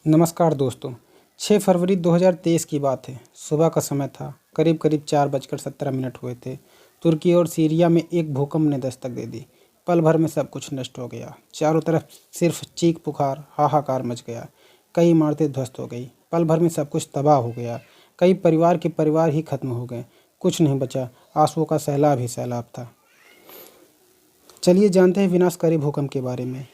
नमस्कार दोस्तों। 6 फरवरी 2023 की बात है। सुबह का समय था। करीब 4:17 हुए थे। तुर्की और सीरिया में एक भूकंप ने दस्तक दे दी। पल भर में सब कुछ नष्ट हो गया। चारों तरफ सिर्फ चीख पुकार, हाहाकार मच गया। कई इमारतें ध्वस्त हो गई। पल भर में सब कुछ तबाह हो गया। कई परिवार के परिवार ही खत्म हो गए। कुछ नहीं बचा। आंसुओं का सैलाब ही सैलाब था। चलिए जानते हैं विनाशकारी भूकंप के बारे में।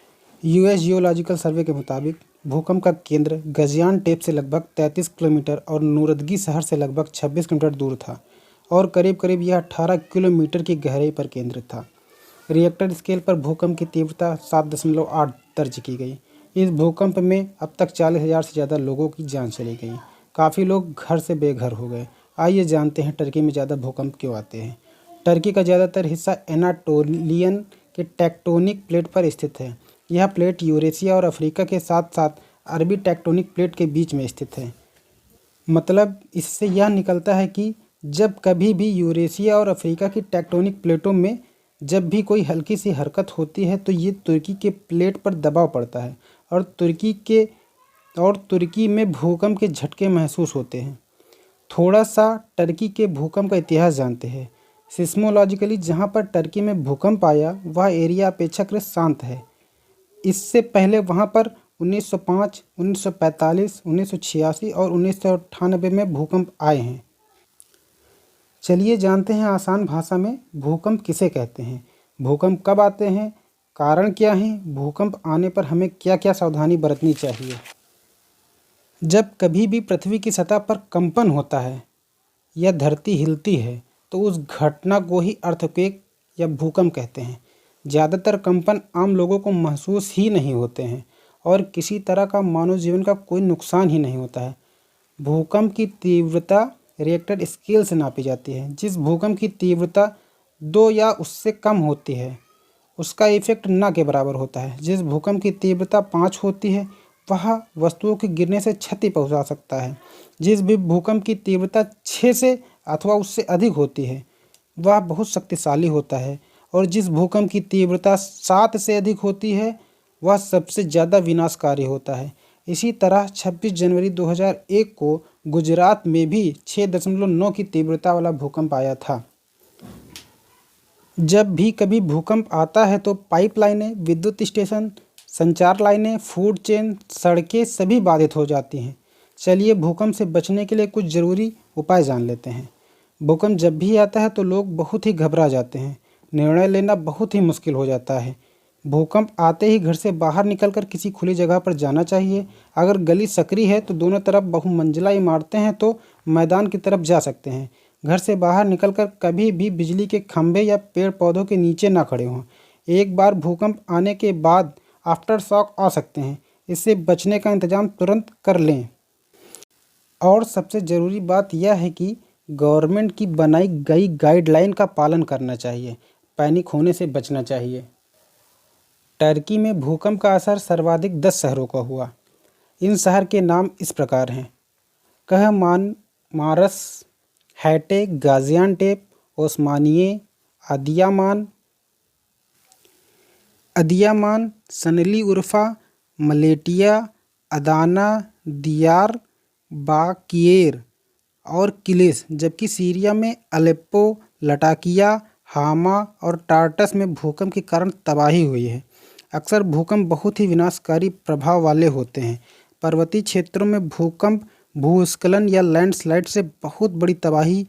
यूएस जियोलॉजिकल सर्वे के मुताबिक भूकंप का केंद्र गाजियानटेप से लगभग 33 किलोमीटर और नूरदगी शहर से लगभग 26 किलोमीटर दूर था और करीब करीब यह 18 किलोमीटर की गहराई पर केंद्रित था। रिएक्टर स्केल पर भूकंप की तीव्रता 7.8 दर्ज की गई। इस भूकंप में अब तक 40,000 से ज़्यादा लोगों की जान चली गई। काफ़ी लोग घर से बेघर हो गए। आइए जानते हैं टर्की में ज़्यादा भूकंप क्यों आते हैं। टर्की का ज़्यादातर हिस्सा एनाटोलियन के टेक्टोनिक प्लेट पर स्थित है। यह प्लेट यूरेशिया और अफ्रीका के साथ साथ अरबी टेक्टोनिक प्लेट के बीच में स्थित है। मतलब इससे यह निकलता है कि जब कभी भी यूरेशिया और अफ्रीका की टेक्टोनिक प्लेटों में जब भी कोई हल्की सी हरकत होती है तो ये तुर्की के प्लेट पर दबाव पड़ता है और तुर्की में भूकंप के झटके महसूस होते हैं। थोड़ा सा टर्की के भूकंप का इतिहास जानते हैं। सिस्मोलॉजिकली जहाँ पर टर्की में भूकंप आया वह एरिया अपेक्षाकृत शांत है। इससे पहले वहाँ पर 1905, 1945, 1986 और 1998 में भूकंप आए हैं। चलिए जानते हैं आसान भाषा में भूकंप किसे कहते हैं, भूकंप कब आते हैं, कारण क्या हैं, भूकंप आने पर हमें क्या क्या सावधानी बरतनी चाहिए। जब कभी भी पृथ्वी की सतह पर कंपन होता है या धरती हिलती है तो उस घटना को ही अर्थक्वेक या भूकंप कहते हैं। ज़्यादातर कंपन आम लोगों को महसूस ही नहीं होते हैं और किसी तरह का मानव जीवन का कोई नुकसान ही नहीं होता है। भूकंप की तीव्रता रिएक्टर स्केल से नापी जाती है। जिस भूकंप की तीव्रता 2 या उससे कम होती है उसका इफेक्ट ना के बराबर होता है। जिस भूकंप की तीव्रता 5 होती है वह वस्तुओं के गिरने से क्षति पहुंचा सकता है। जिस भी भूकंप की तीव्रता 6 से अथवा उससे अधिक होती है वह बहुत शक्तिशाली होता है और जिस भूकंप की तीव्रता 7 से अधिक होती है वह सबसे ज़्यादा विनाशकारी होता है। इसी तरह 26 जनवरी 2001 को गुजरात में भी 6.9 की तीव्रता वाला भूकंप आया था। जब भी कभी भूकंप आता है तो पाइपलाइनें, विद्युत स्टेशन, संचार लाइनें, फूड चेन, सड़कें सभी बाधित हो जाती हैं। चलिए भूकंप से बचने के लिए कुछ ज़रूरी उपाय जान लेते हैं। भूकंप जब भी आता है तो लोग बहुत ही घबरा जाते हैं। निर्णय लेना बहुत ही मुश्किल हो जाता है। भूकंप आते ही घर से बाहर निकलकर किसी खुली जगह पर जाना चाहिए। अगर गली सकरी है तो दोनों तरफ बहुमंजिला इमारतें हैं तो मैदान की तरफ जा सकते हैं। घर से बाहर निकलकर कभी भी बिजली के खंभे या पेड़ पौधों के नीचे ना खड़े हों। एक बार भूकंप आने के बाद आफ्टर शॉक आ सकते हैं। इससे बचने का इंतजाम तुरंत कर लें। और सबसे ज़रूरी बात यह है कि गवर्नमेंट की बनाई गई गाइडलाइन का पालन करना चाहिए। पैनिक होने से बचना चाहिए। टर्की में भूकंप का असर सर्वाधिक 10 शहरों का हुआ। इन शहर के नाम इस प्रकार हैं: कहमारमारस, हैटे, गाजियानटेप, ओस्मानिये, अदियामान, सनली उर्फा, मलेटिया, अदाना, दियार बाकिएर और किलिस। जबकि सीरिया में अलेप्पो, लटाकिया, हामा और टार्टस में भूकंप के कारण तबाही हुई है। अक्सर भूकंप बहुत ही विनाशकारी प्रभाव वाले होते हैं। पर्वतीय क्षेत्रों में भूकंप भूस्खलन या लैंडस्लाइड से बहुत बड़ी तबाही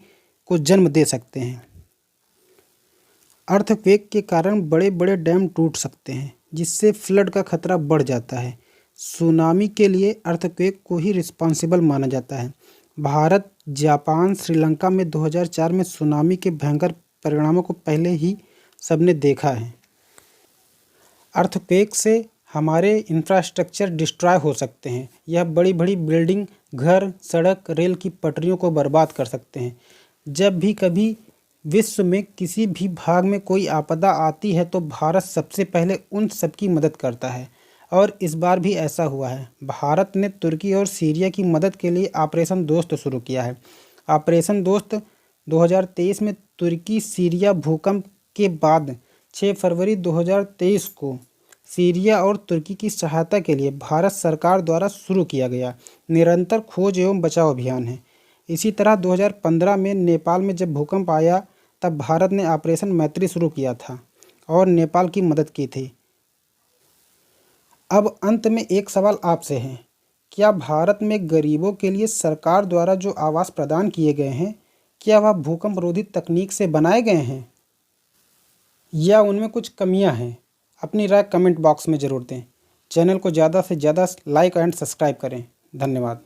को जन्म दे सकते हैं। अर्थक्वेक के कारण बड़े बड़े डैम टूट सकते हैं जिससे फ्लड का खतरा बढ़ जाता है। सुनामी के लिए अर्थक्वेक को ही रिस्पॉन्सिबल माना जाता है। भारत, जापान, श्रीलंका में 2004 में सुनामी के भयंकर परिणामों को पहले ही सबने देखा है। अर्थक्वेक से हमारे इंफ्रास्ट्रक्चर डिस्ट्रॉय हो सकते हैं। यह बड़ी बड़ी बिल्डिंग, घर, सड़क, रेल की पटरियों को बर्बाद कर सकते हैं। जब भी कभी विश्व में किसी भी भाग में कोई आपदा आती है तो भारत सबसे पहले उन सब की मदद करता है और इस बार भी ऐसा हुआ है। भारत ने तुर्की और सीरिया की मदद के लिए ऑपरेशन दोस्त शुरू किया है। ऑपरेशन दोस्त 2023 में तुर्की सीरिया भूकंप के बाद 6 फरवरी 2023 को सीरिया और तुर्की की सहायता के लिए भारत सरकार द्वारा शुरू किया गया निरंतर खोज एवं बचाव अभियान है। इसी तरह 2015 में नेपाल में जब भूकंप आया तब भारत ने ऑपरेशन मैत्री शुरू किया था और नेपाल की मदद की थी। अब अंत में एक सवाल आपसे है, क्या भारत में गरीबों के लिए सरकार द्वारा जो आवास प्रदान किए गए हैं, क्या वह भूकंप रोधी तकनीक से बनाए गए हैं या उनमें कुछ कमियां हैं? अपनी राय कमेंट बॉक्स में ज़रूर दें। चैनल को ज़्यादा से ज़्यादा लाइक एंड सब्सक्राइब करें। धन्यवाद।